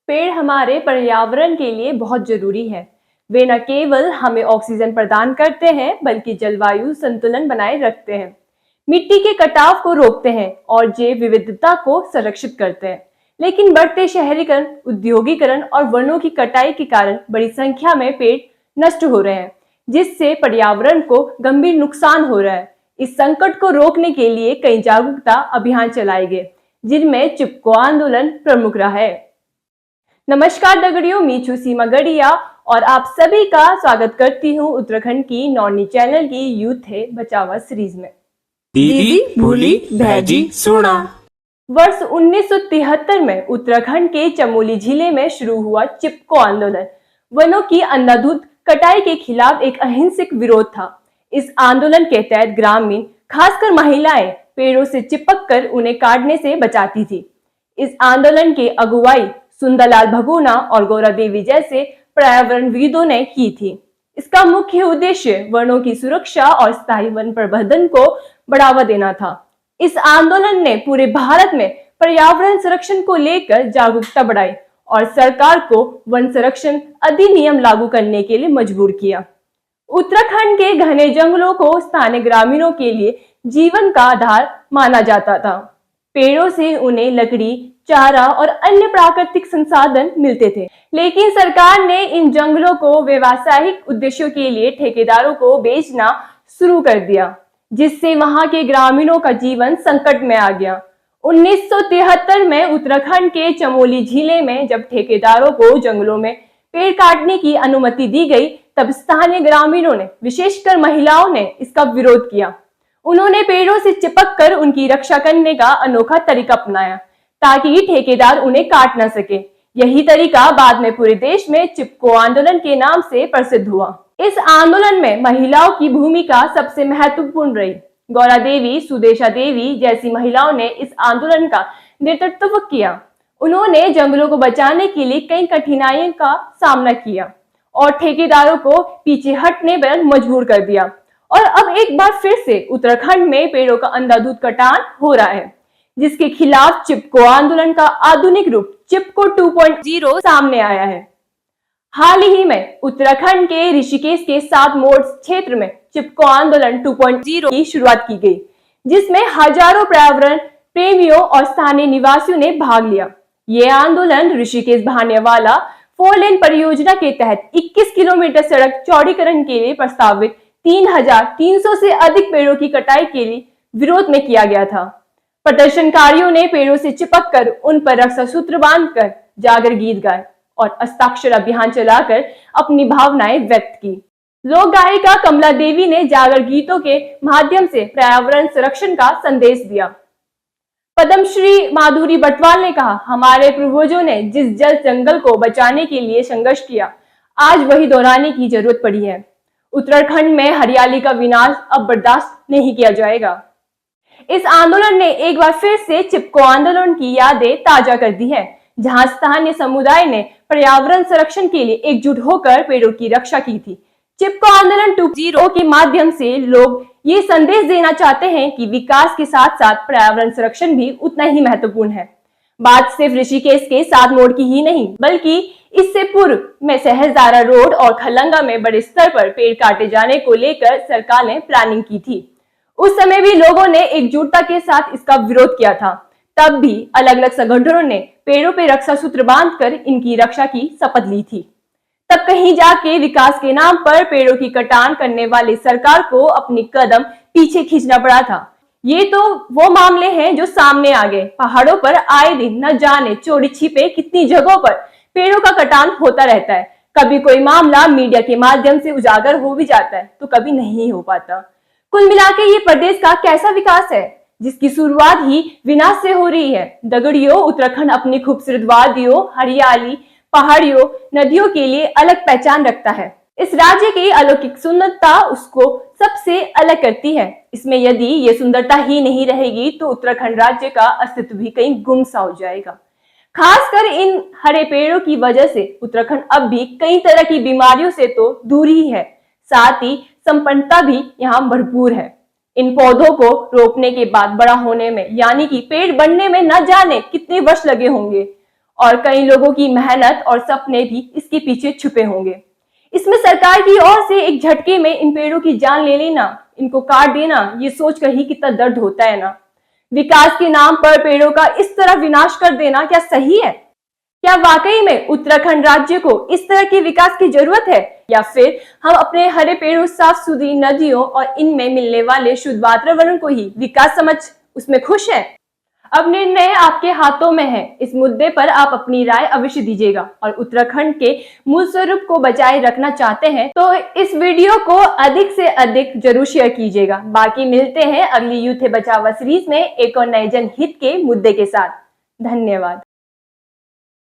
पेड़ हमारे पर्यावरण के लिए बहुत जरूरी है। वे न केवल हमें ऑक्सीजन प्रदान करते हैं, बल्कि जलवायु संतुलन बनाए रखते हैं, मिट्टी के कटाव को रोकते हैं और जैव विविधता को संरक्षित करते हैं। लेकिन बढ़ते शहरीकरण, उद्योगीकरण और वनों की कटाई के कारण बड़ी संख्या में पेड़ नष्ट हो रहे हैं, जिससे पर्यावरण को गंभीर नुकसान हो रहा है। इस संकट को रोकने के लिए कई जागरूकता अभियान चलाए गए, जिनमें चिपको आंदोलन प्रमुख रहा है। नमस्कार दगड़ियों, मैं छू सीमा गढ़िया और आप सभी का स्वागत करती हूँ उत्तराखंड की नॉनी चैनल की यूथ है बचावा सीरीज में। दीदी भूली भैजी सोना। वर्ष 1973 में उत्तराखंड के चमोली जिले में शुरू हुआ चिपको आंदोलन वनों की अंधाधुंध कटाई के खिलाफ एक अहिंसक विरोध था। इस आंदोलन के तहत ग्रामीण, खासकर महिलाएं, पेड़ों से चिपक कर उन्हें काटने से बचाती थी। इस आंदोलन की अगुवाई सुंदरलाल भगुना और गौरा देवी जैसे पर्यावरणविदों ने की थी। इसका मुख्य उद्देश्य वनों की सुरक्षा और स्थायी वन प्रबंधन को बढ़ावा देना था। इस आंदोलन ने पूरे भारत में पर्यावरण संरक्षण को लेकर जागरूकता बढ़ाई और सरकार को वन संरक्षण अधिनियम लागू करने के लिए मजबूर किया। उत्तराखंड के घने जंगलों को स्थानीय ग्रामीणों के लिए जीवन का आधार माना जाता था। पेड़ों से उन्हें लकड़ी, चारा और अन्य प्राकृतिक संसाधन मिलते थे, लेकिन सरकार ने इन जंगलों को व्यावसायिक उद्देश्यों के लिए ठेकेदारों को बेचना शुरू कर दिया, जिससे वहां के ग्रामीणों का जीवन संकट में आ गया। 1973 में उत्तराखंड के चमोली जिले में जब ठेकेदारों को जंगलों में पेड़ काटने की अनुमति दी गई, तब स्थानीय ग्रामीणों ने, विशेषकर महिलाओं ने, इसका विरोध किया। उन्होंने पेड़ों से चिपक कर उनकी रक्षा करने का अनोखा तरीका अपनाया ताकि ठेकेदार उन्हें काट न सके। यही तरीका बाद में पूरे देश में चिपको आंदोलन के नाम से प्रसिद्ध हुआ। इस आंदोलन में महिलाओं की भूमिका सबसे महत्वपूर्ण रही। गौरा देवी, सुदेशा देवी जैसी महिलाओं ने इस आंदोलन का नेतृत्व किया। उन्होंने जंगलों को बचाने के लिए कई कठिनाइयों का सामना किया और ठेकेदारों को पीछे हटने पर मजबूर कर दिया। और अब एक बार फिर से उत्तराखंड में पेड़ों का अंधाधुंध कटान हो रहा है, जिसके खिलाफ चिपको आंदोलन का आधुनिक रूप चिपको 2.0 सामने आया है। हाल ही में उत्तराखंड के ऋषिकेश के 7 मोड़ क्षेत्र में चिपको आंदोलन 2.0 की शुरुआत की गई, जिसमें हजारों पर्यावरण प्रेमियों और स्थानीय निवासियों ने भाग लिया। ये आंदोलन ऋषिकेश भानेवाला 4 लेन परियोजना के तहत 21 किलोमीटर सड़क चौड़ीकरण के लिए प्रस्तावित 3300 से अधिक पेड़ों की कटाई के लिए विरोध में किया गया था। प्रदर्शनकारियों ने पेड़ों से चिपक कर उन पर रक्षा सूत्र बांधकर जागर गीत गाए और हस्ताक्षर अभियान चलाकर अपनी भावनाएं व्यक्त की। लोक गायिका कमला देवी ने जागर गीतों के माध्यम से पर्यावरण संरक्षण का संदेश दिया। पद्मश्री माधुरी बटवाल ने कहा, हमारे पूर्वजों ने जिस जल जंगल को बचाने के लिए संघर्ष किया, आज वही दोहराने की जरूरत पड़ी है। उत्तराखंड में हरियाली का विनाश अब बर्दाश्त नहीं किया जाएगा। इस आंदोलन ने एक बार फिर से चिपको आंदोलन की यादें ताजा कर दी है, जहां स्थानीय समुदाय ने पर्यावरण संरक्षण के लिए एकजुट होकर पेड़ों की रक्षा की थी। चिपको आंदोलन 2.0 के माध्यम से लोग ये संदेश देना चाहते हैं कि विकास के साथ साथ पर्यावरण संरक्षण भी उतना ही महत्वपूर्ण है। बात सिर्फ ऋषिकेश के 7 मोड़ की ही नहीं, बल्कि इससे पूर्व में सहस्त्रधारा रोड और खलंगा में बड़े स्तर पर पेड़ काटे जाने को लेकर सरकार ने प्लानिंग की थी। उस समय भी लोगों ने एकजुटता के साथ इसका विरोध किया था। तब भी अलग अलग संगठनों ने पेड़ों पर रक्षा सूत्र बांधकर इनकी रक्षा की शपथ ली थी। तब कहीं जाके विकास के नाम पर पेड़ों की कटान करने वाली सरकार को अपनी कदम पीछे खींचना पड़ा था। ये तो वो मामले हैं जो सामने आ गए। पहाड़ों पर आए दिन न जाने चोरी छिपे कितनी जगहों पर पेड़ों का कटान होता रहता है। कभी कोई मामला मीडिया के माध्यम से उजागर हो भी जाता है, तो कभी नहीं हो पाता। कुल मिलाकर ये प्रदेश का कैसा विकास है जिसकी शुरुआत ही विनाश से हो रही है। दगड़ियों, उत्तराखंड अपनी खूबसूरत वादियों, हरियाली, पहाड़ियों, नदियों के लिए अलग पहचान रखता है। इस राज्य की अलौकिक सुंदरता उसको सबसे अलग करती है। इसमें यदि ये सुंदरता ही नहीं रहेगी तो उत्तराखंड राज्य का अस्तित्व भी कहीं गुम सा हो जाएगा। खासकर इन हरे पेड़ों की वजह से उत्तराखंड अब भी कई तरह की बीमारियों से तो दूर ही है, साथ ही संपन्नता भी यहाँ भरपूर है। इन पौधों को रोपने के बाद बड़ा होने में, यानी कि पेड़ बनने में न जाने कितने वर्ष लगे होंगे, और कई लोगों की मेहनत और सपने भी इसके पीछे छुपे होंगे। इसमें सरकार की ओर से एक झटके में इन पेड़ों की जान ले लेना, इनको काट देना, ये सोचकर ही कितना दर्द होता है ना। विकास के नाम पर पेड़ों का इस तरह विनाश कर देना क्या सही है? क्या वाकई में उत्तराखंड राज्य को इस तरह के विकास की जरूरत है, या फिर हम अपने हरे पेड़ों, साफ सुथरी नदियों और इनमें मिलने वाले शुद्ध वातावरण को ही विकास समझ उसमें खुश है? अब निर्णय आपके हाथों में है। इस मुद्दे पर आप अपनी राय अवश्य दीजिएगा और उत्तराखंड के मूल स्वरूप को बचाए रखना चाहते हैं तो इस वीडियो को अधिक से अधिक जरूर शेयर कीजिएगा। बाकी मिलते हैं अगली यूथ है बचावा सीरीज में एक और नए जनहित के मुद्दे के साथ। धन्यवाद।